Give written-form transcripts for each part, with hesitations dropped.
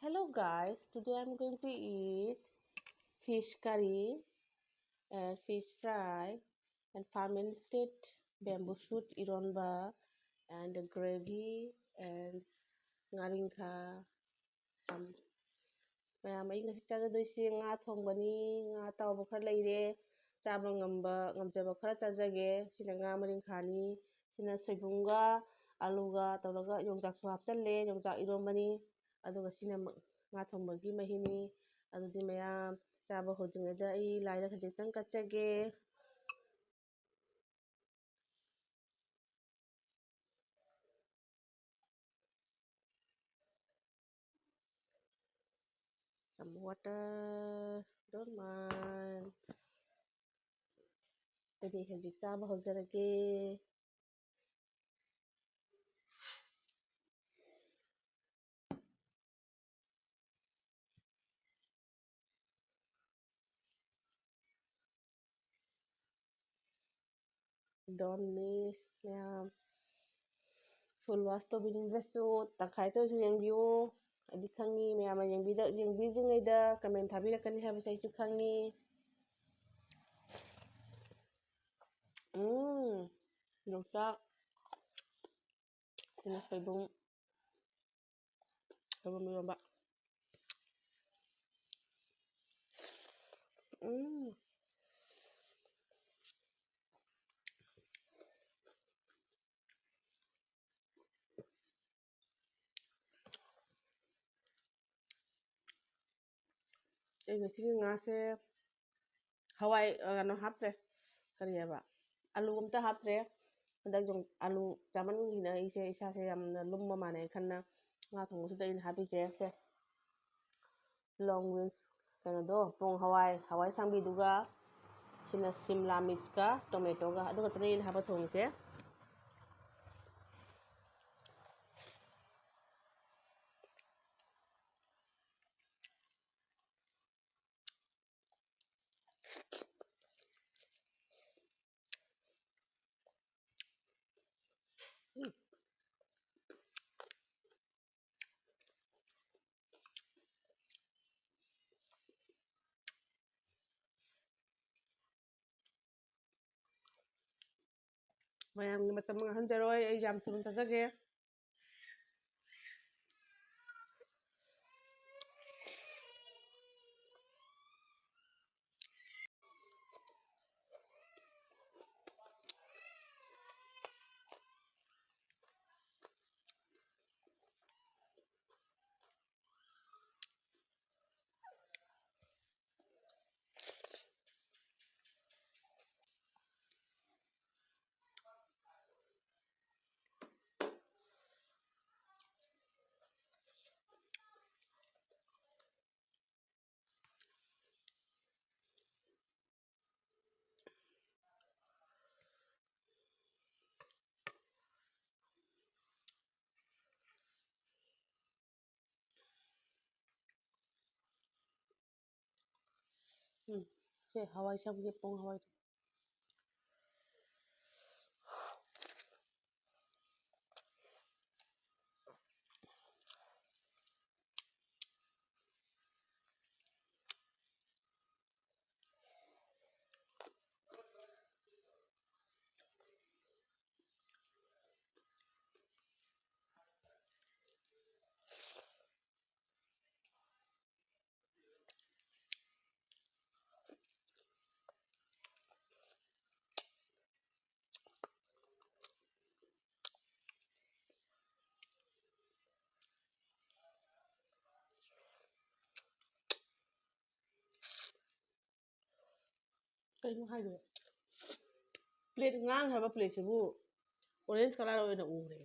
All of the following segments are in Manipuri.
Hello guys, today I'm going to eat fish curry and fish fry and fermented bamboo shoot ironba and the gravy and ngaringka. Some mayam ay ngasi chajadoisi nga thongbani nga tawba khara leire chaba ngamba ngamjaba khara chajage sina nga maringkhani sina soibumga aluga tawraga yongjaksu hapchalle yongjak irombani aduga sina nga thongbagi mahini adudi mayam chaba hojingada ai laida khajitang kachage some water, don't mind. Tadi hajik chaba hojrage. Don't miss mayam. Full watch to binindrasu tangkhai to su yengbiu adi khangni mayam yengbijingida comment thabirakani habise aisu khangni. Yongchak sina soibum iromba. Ngasi ngase hawai ano hapre kari haba alu amta hapre handak jong alu chaman hina ise isase yamna lumma mane khanna nga thongsuda in hapise se long wings kana do pong hawai sangbi duga sina simla mirch ka tomato ga aduga train haba thongse mayamni matam nga hanjaroi ai jam turun tajage se hawai sabji pong hawai kaino haido plate ngang haba plate sibu orange color oina ure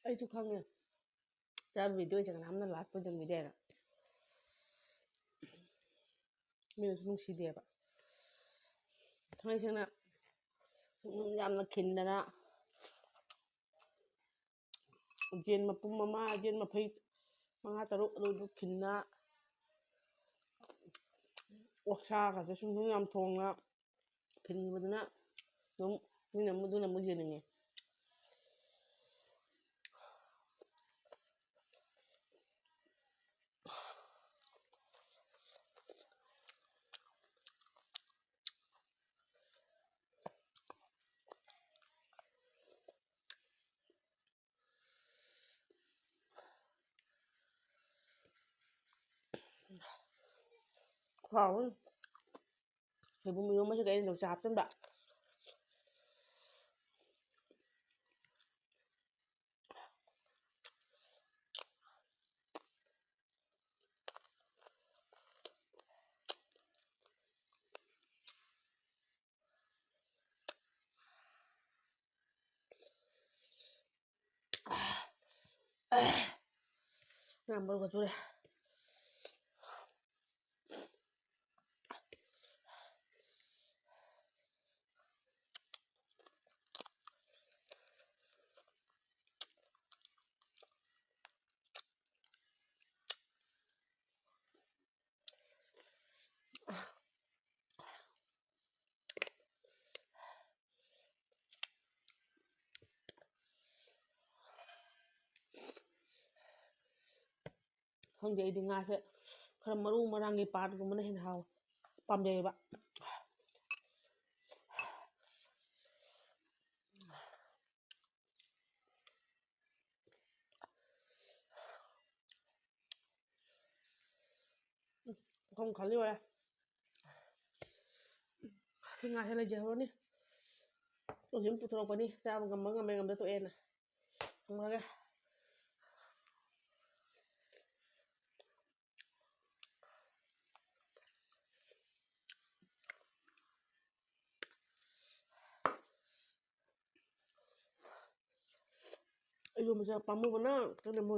ꯑꯩꯁꯨ ꯈꯪꯉꯦ ꯆꯥꯕ ꯚꯤꯗꯤꯑꯣꯁꯦ ꯀꯅꯥꯝꯅ ꯂꯥꯁ ꯄꯣꯏꯖꯟꯕꯤꯗꯦꯅ ꯃꯤꯅꯁꯨ ꯅꯨꯡꯁꯤꯗꯦꯕ ꯊꯥꯡꯉꯩ ꯁꯦꯡꯅ ꯌꯥꯝꯅ ꯈꯤꯟꯗꯅ ꯌꯦꯟ ꯃꯄꯨꯝ ꯑꯃ ꯌꯦꯟ ꯃꯐꯩ 5-6 ꯑꯗꯨ ꯈꯤꯟꯅ ꯑꯣꯛꯁꯥꯒꯁꯦ ꯁꯨꯝ ꯌꯥꯝ ꯊꯣꯡꯅ ꯈꯤꯟꯕꯗꯨꯅ ꯑꯗꯨꯝ ꯃꯤꯅ ꯑꯗꯨꯅ ꯑꯃꯨꯛ ꯌꯦꯡꯅꯤꯡꯉꯦ ꯍꯥꯎꯋꯤ ꯁꯣꯏꯕꯨꯝ ꯏꯔꯣꯟꯕꯁꯤꯗ ꯑꯩꯅ ꯌꯣꯡꯆꯥꯛ ꯍꯥꯞꯆꯤꯟꯕ ꯌꯥꯝ ꯃꯔꯣꯛꯀ ꯆꯨꯔꯦ ꯈꯪꯗꯦ ꯑꯩꯗꯤ ꯉꯥꯁꯦ खर मरु मरांगी पाटगुम्बना हेन हाव पामजेबा không खाली वाला singa hele jehoni ujim putro pani sa ngam ngam to ena ngale ayo masa pamu bana kana mo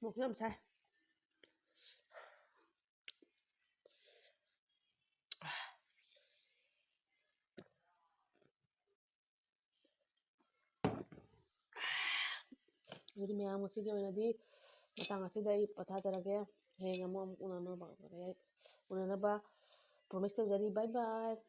một năm sai jadi meyang masih gimana di matang asih dari patah terake hei ngamu unana ba unana ba promise to jadi bye bye